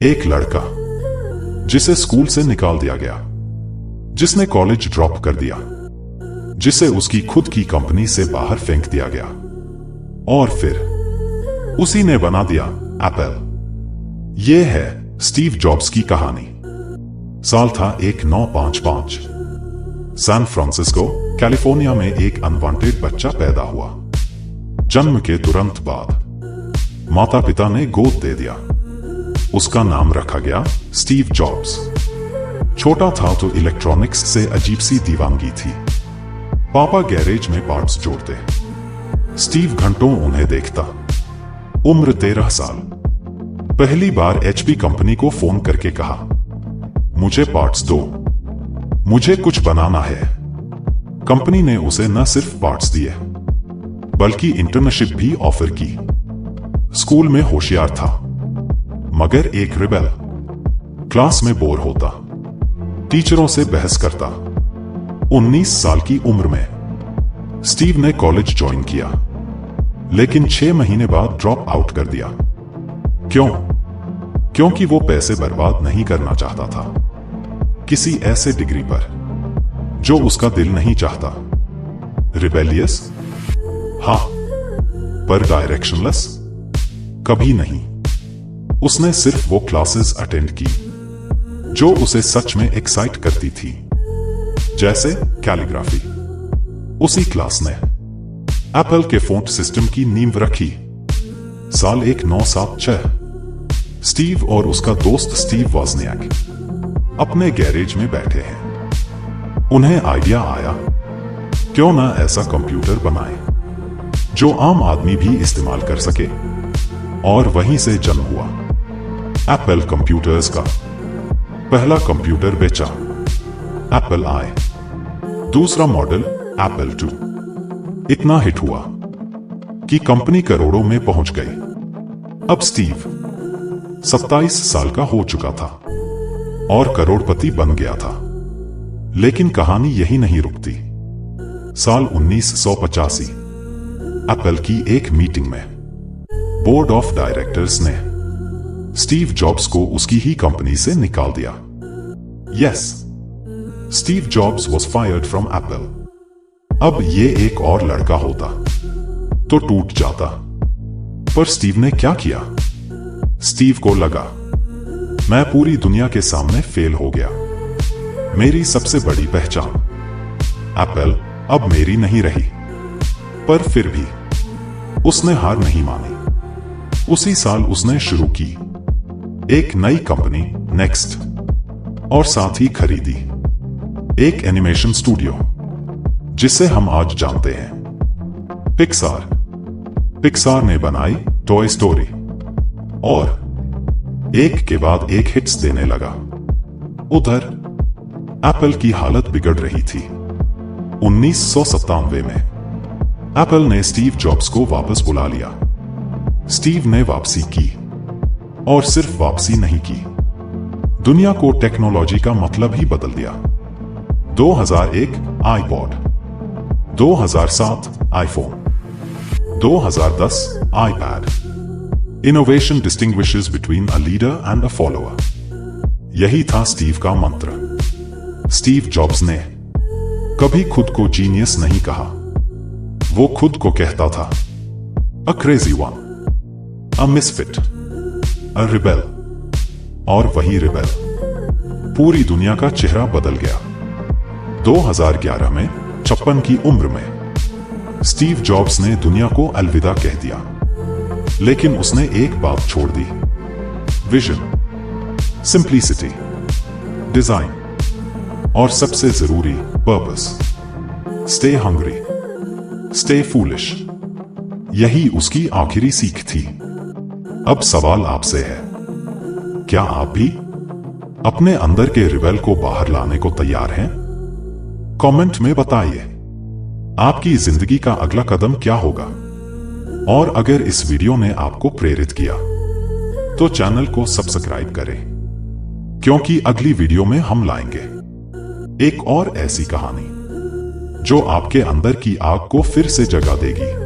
एक लड़का जिसे स्कूल से निकाल दिया गया, जिसने कॉलेज ड्रॉप कर दिया, जिसे उसकी खुद की कंपनी से बाहर फेंक दिया गया और फिर उसी ने बना दिया एप्पल। यह है स्टीव जॉब्स की कहानी। साल था 1955। सैन फ्रांसिस्को कैलिफोर्निया में एक अनवांटेड बच्चा पैदा हुआ। जन्म के तुरंत बाद माता पिता ने गोद दे दिया। उसका नाम रखा गया स्टीव जॉब्स। छोटा था तो इलेक्ट्रॉनिक्स से अजीब सी दीवानगी थी। पापा गैरेज में पार्ट्स जोड़ते, स्टीव घंटों उन्हें देखता। उम्र 13 साल। पहली बार एचपी कंपनी को फोन करके कहा, मुझे पार्ट्स दो, मुझे कुछ बनाना है। कंपनी ने उसे न सिर्फ पार्ट्स दिए बल्कि इंटर्नशिप भी ऑफर की। स्कूल में होशियार था मगर एक रिबेल। क्लास में बोर होता, टीचरों से बहस करता। 19 साल की उम्र में स्टीव ने कॉलेज ज्वाइन किया, लेकिन 6 महीने बाद ड्रॉप आउट कर दिया। क्यों? क्योंकि वो पैसे बर्बाद नहीं करना चाहता था किसी ऐसे डिग्री पर जो उसका दिल नहीं चाहता। रिबेलियस? हाँ, पर डायरेक्शनलेस? कभी नहीं। उसने सिर्फ वो क्लासेस अटेंड की जो उसे सच में एक्साइट करती थी, जैसे कैलीग्राफी। उसी क्लास ने एप्पल के फॉन्ट सिस्टम की नींव रखी। साल 1976। स्टीव और उसका दोस्त स्टीव वॉज़नियाक अपने गैरेज में बैठे हैं। उन्हें आइडिया आया, क्यों ना ऐसा कंप्यूटर बनाएं जो आम आदमी भी इस्तेमाल कर सके। और वहीं से जन्म हुआ एप्पल कंप्यूटर्स का। पहला कंप्यूटर बेचा एप्पल आई। दूसरा मॉडल एप्पल II इतना हिट हुआ कि कंपनी करोड़ों में पहुंच गई। अब स्टीव 27 साल का हो चुका था और करोड़पति बन गया था। लेकिन कहानी यही नहीं रुकती। साल 1985 एप्पल की एक मीटिंग में बोर्ड ऑफ डायरेक्टर्स ने स्टीव जॉब्स को उसकी ही कंपनी से निकाल दिया। Yes, Steve jobs was fired from Apple. अब ये एक और लड़का होता तो टूट जाता, पर स्टीव ने क्या किया? स्टीव को लगा, मैं पूरी दुनिया के सामने फेल हो गया। मेरी सबसे बड़ी पहचान एप्पल अब मेरी नहीं रही। पर फिर भी उसने हार नहीं मानी। उसी साल उसने शुरू की एक नई कंपनी नेक्स्ट, और साथ ही खरीदी एक एनिमेशन स्टूडियो जिसे हम आज जानते हैं पिक्सार। पिक्सार ने बनाई टॉय स्टोरी और एक के बाद एक हिट्स देने लगा। उधर एप्पल की हालत बिगड़ रही थी। 1997 में एप्पल ने स्टीव जॉब्स को वापस बुला लिया। स्टीव ने वापसी की, और सिर्फ वापसी नहीं की, दुनिया को टेक्नोलॉजी का मतलब ही बदल दिया। 2001 iPod, 2007 iPhone, 2010 iPad। Innovation distinguishes between a leader and a follower। यही था स्टीव का मंत्र। स्टीव जॉब्स ने कभी खुद को जीनियस नहीं कहा। वो खुद को कहता था a crazy one, a misfit, a rebel। और वही रिबेल पूरी दुनिया का चेहरा बदल गया। 2011 में 56 की उम्र में स्टीव जॉब्स ने दुनिया को अलविदा कह दिया। लेकिन उसने एक बात छोड़ दी, विजन, सिंप्लिसिटी, डिजाइन और सबसे जरूरी purpose. Stay hungry, stay foolish. यही उसकी आखिरी सीख थी। अब सवाल आपसे है, क्या आप भी अपने अंदर के रिबेल को बाहर लाने को तैयार हैं? कमेंट में बताइए आपकी जिंदगी का अगला कदम क्या होगा। और अगर इस वीडियो ने आपको प्रेरित किया तो चैनल को सब्सक्राइब करें, क्योंकि अगली वीडियो में हम लाएंगे एक और ऐसी कहानी जो आपके अंदर की आग को फिर से जगा देगी।